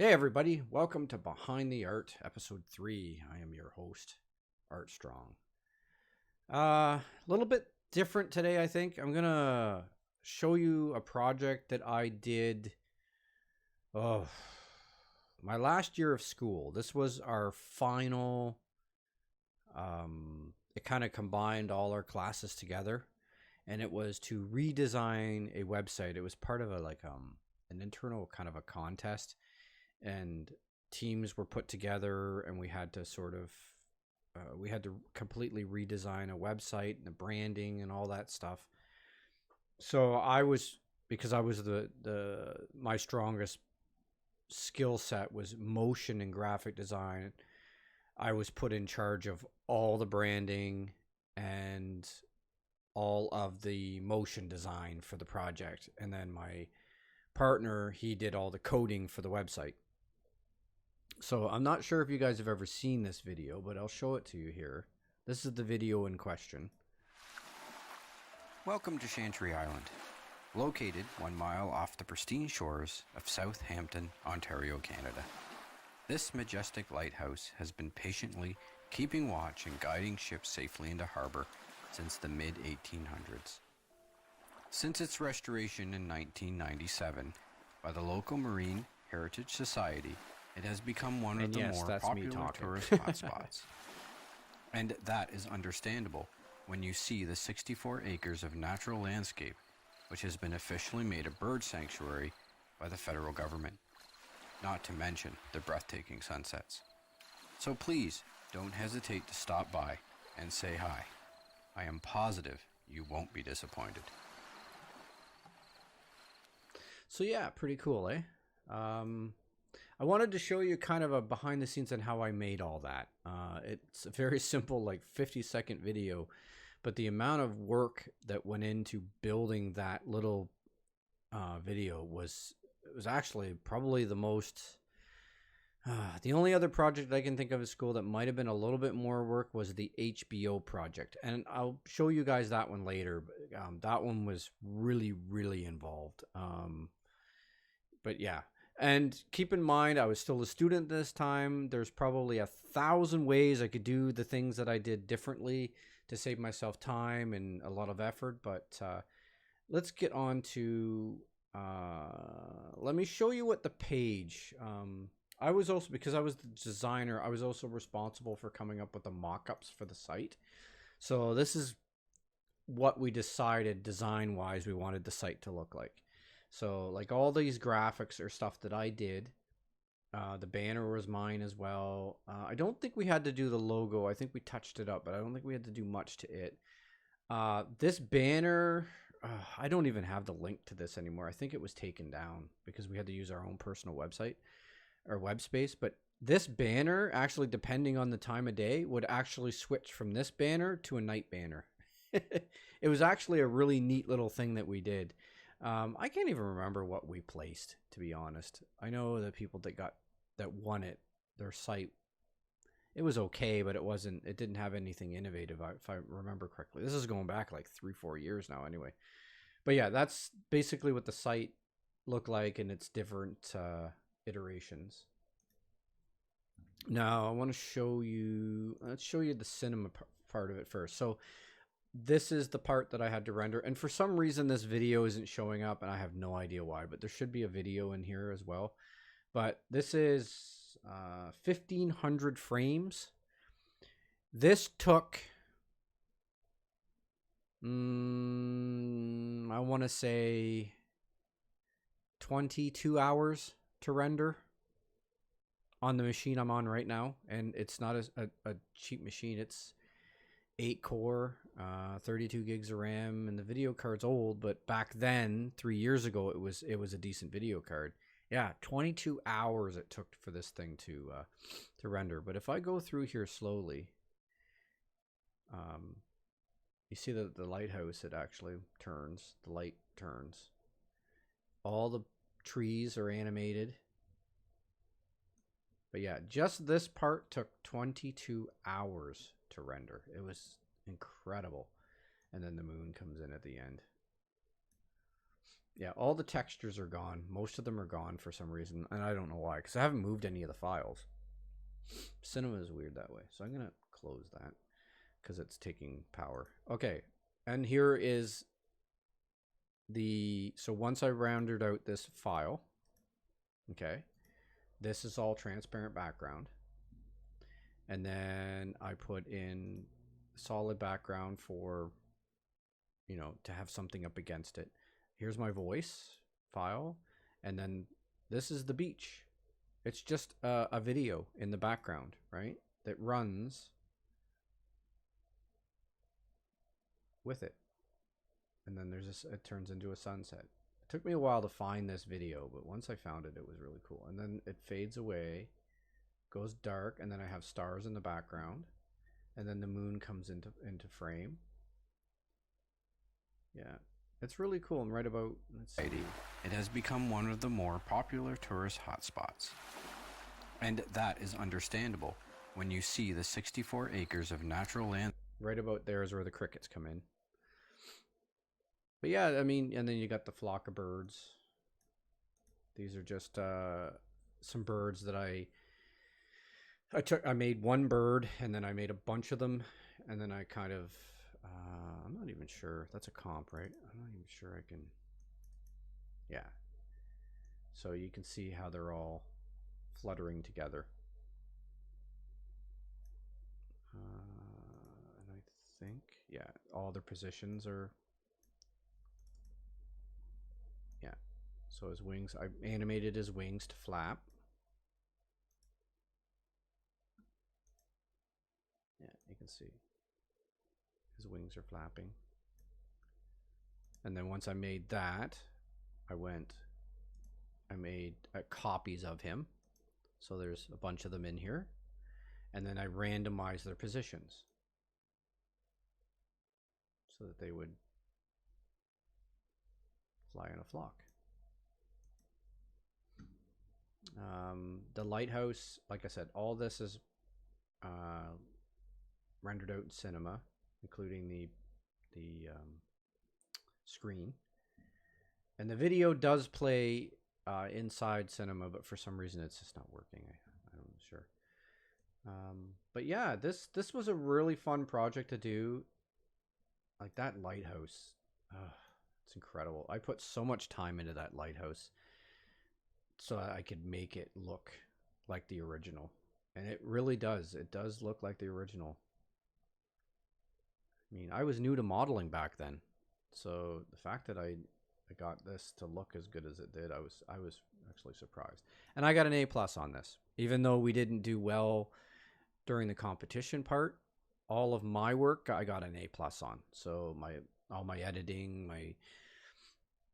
Hey everybody, welcome to Behind the Art, episode 3. I am your host, Art Strong. A little bit different today, I think. I'm going to show you a project that I did my last year of school. This was our final, it kind of combined all our classes together, and it was to redesign a website. It was part of an internal kind of a contest, and teams were put together, and we had to completely redesign a website and the branding and all that stuff. So because I was my strongest skill set was motion and graphic design, I was put in charge of all the branding and all of the motion design for the project. And then my partner, he did all the coding for the website. So I'm not sure if you guys have ever seen this video, but I'll show it to you here. This is the video in question. Welcome to Chantry Island, located 1 mile off the pristine shores of Southampton, Ontario, Canada. This majestic lighthouse has been patiently keeping watch and guiding ships safely into harbor since the mid-1800s. Since its restoration in 1997 by the local Marine Heritage Society, it has become one of the more popular tourist hotspots. And that is understandable when you see the 64 acres of natural landscape, which has been officially made a bird sanctuary by the federal government, not to mention the breathtaking sunsets. So please don't hesitate to stop by and say hi. I am positive you won't be disappointed. So yeah, pretty cool, eh? I wanted to show you kind of a behind the scenes on how I made all that. It's a very simple, like 50-second video, but the amount of work that went into building that little video was actually probably the most. The only other project I can think of at school that might have been a little bit more work was the HBO project, and I'll show you guys that one later. But that one was really, really involved. But yeah. And keep in mind, I was still a student this time. There's probably 1,000 ways I could do the things that I did differently to save myself time and a lot of effort. But let's get on to, let me show you what the page, I was also, because I was the designer, I was also responsible for coming up with the mock-ups for the site. So this is what we decided design-wise we wanted the site to look like. So like all these graphics are stuff that I did. The banner was mine as well. I don't think we had to do the logo. I think we touched it up, but I don't think we had to do much to it. This banner, I don't even have the link to this anymore. I think it was taken down because we had to use our own personal website or web space. But this banner, actually, depending on the time of day, would actually switch from this banner to a night banner. It was actually a really neat little thing that we did. I can't even remember what we placed, to be honest. I know the people that won it, their site, it was okay, but it didn't have anything innovative, if I remember correctly. This is going back like 3-4 years now anyway. But yeah, that's basically what the site looked like in its different iterations. Now I want to show you, let's show you the cinema part of it first. So this is the part that I had to render, and for some reason this video isn't showing up, and I have no idea why, but there should be a video in here as well. But this is 1,500 frames. This took I want to say 22 hours to render on the machine I'm on right now, and it's not a cheap machine. It's 8 core, 32 gigs of RAM, and the video card's old, but back then, 3 years ago, it was a decent video card. Yeah, 22 hours it took for this thing to render. But if I go through here slowly, you see that the lighthouse, it actually turns. The light turns. All the trees are animated. But yeah, just this part took 22 hours to render. It was incredible. And then the moon comes in at the end. Yeah, all the textures are gone. Most of them are gone for some reason, and I don't know why, because I haven't moved any of the files. Cinema is weird that way, so I'm going to close that because it's taking power. Okay, and here is the... So once I rounded out this file, okay, this is all transparent background. And then I put in solid background for, you know, to have something up against it. Here's my voice file. And then this is the beach. It's just a video in the background, right? That runs with it. And then there's this, it turns into a sunset. It took me a while to find this video, but once I found it, it was really cool. And then it fades away, goes dark, and then I have stars in the background, and then the moon comes into frame. Yeah, it's really cool. And right about, let's see. It has become one of the more popular tourist hotspots, and that is understandable when you see the 64 acres of natural land. Right about there is where the crickets come in. But yeah, I mean, and then you got the flock of birds. These are just some birds that I made one bird, and then I made a bunch of them, and then I kind of, I'm not even sure. That's a comp, right? I'm not even sure I can, yeah. So you can see how they're all fluttering together. And I think, yeah, all their positions are, yeah. So his wings, I animated his wings to flap. Yeah, you can see his wings are flapping. And then once I made that, I made copies of him. So there's a bunch of them in here. And then I randomized their positions so that they would fly in a flock. The lighthouse, like I said, all this is rendered out in Cinema, including the screen. And the video does play inside Cinema, but for some reason it's just not working. I'm not sure. But yeah, this was a really fun project to do. Like that lighthouse, it's incredible. I put so much time into that lighthouse so I could make it look like the original. And it really does. It does look like the original. I mean, I was new to modeling back then. So the fact that I got this to look as good as it did, I was actually surprised. And I got an A+ on this. Even though we didn't do well during the competition part, all of my work I got an A+ on. So all my editing,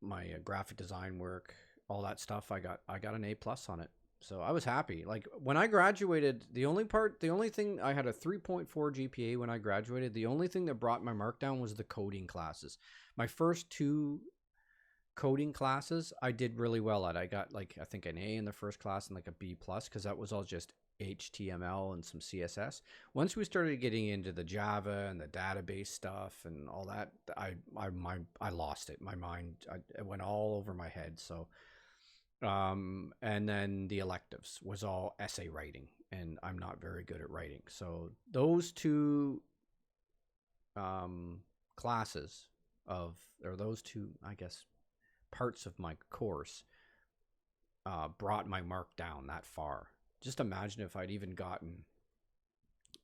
my graphic design work, all that stuff, I got an A+ on it. So I was happy. Like when I graduated, the only thing, I had a 3.4 GPA when I graduated. The only thing that brought my mark down was the coding classes. My first 2 coding classes I did really well at. I got like, I think an A in the first class and like a B+, because that was all just HTML and some CSS. Once we started getting into the Java and the database stuff and all that, I lost it. My mind, it went all over my head. So and then the electives was all essay writing, and I'm not very good at writing. So those 2 classes those 2, I guess, parts of my course brought my mark down that far. Just imagine if I'd even gotten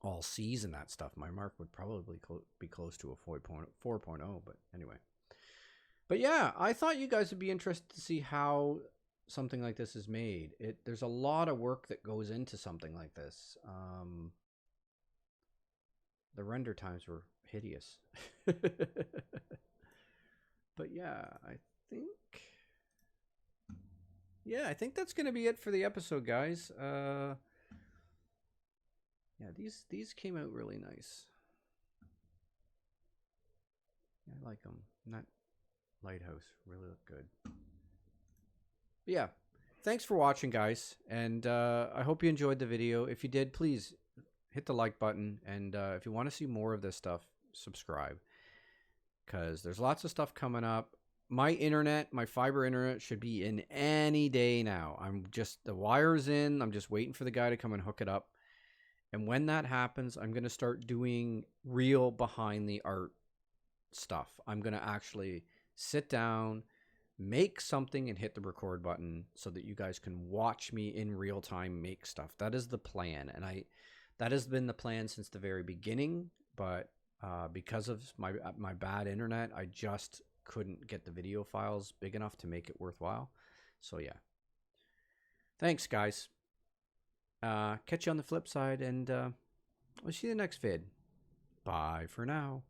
all C's in that stuff, my mark would probably be close to a 4.0. But anyway, but yeah, I thought you guys would be interested to see how something like this is made. There's a lot of work that goes into something like this. The render times were hideous. But yeah, I think that's going to be it for the episode, guys. Yeah, these came out really nice. Yeah, I like them. And that lighthouse really looked good. But yeah, thanks for watching, guys, and I hope you enjoyed the video. If you did, please hit the like button, and if you want to see more of this stuff, subscribe, because there's lots of stuff coming up. my internet, my fiber internet should be in any day now. The wire's in. I'm just waiting for the guy to come and hook it up. And when that happens, I'm going to start doing real behind the art stuff. I'm going to actually sit down, make something, and hit the record button so that you guys can watch me in real time make stuff. That is the plan. And that has been the plan since the very beginning. But because of my bad internet, I just couldn't get the video files big enough to make it worthwhile. So yeah. Thanks, guys. Catch you on the flip side, and we'll see you in the next vid. Bye for now.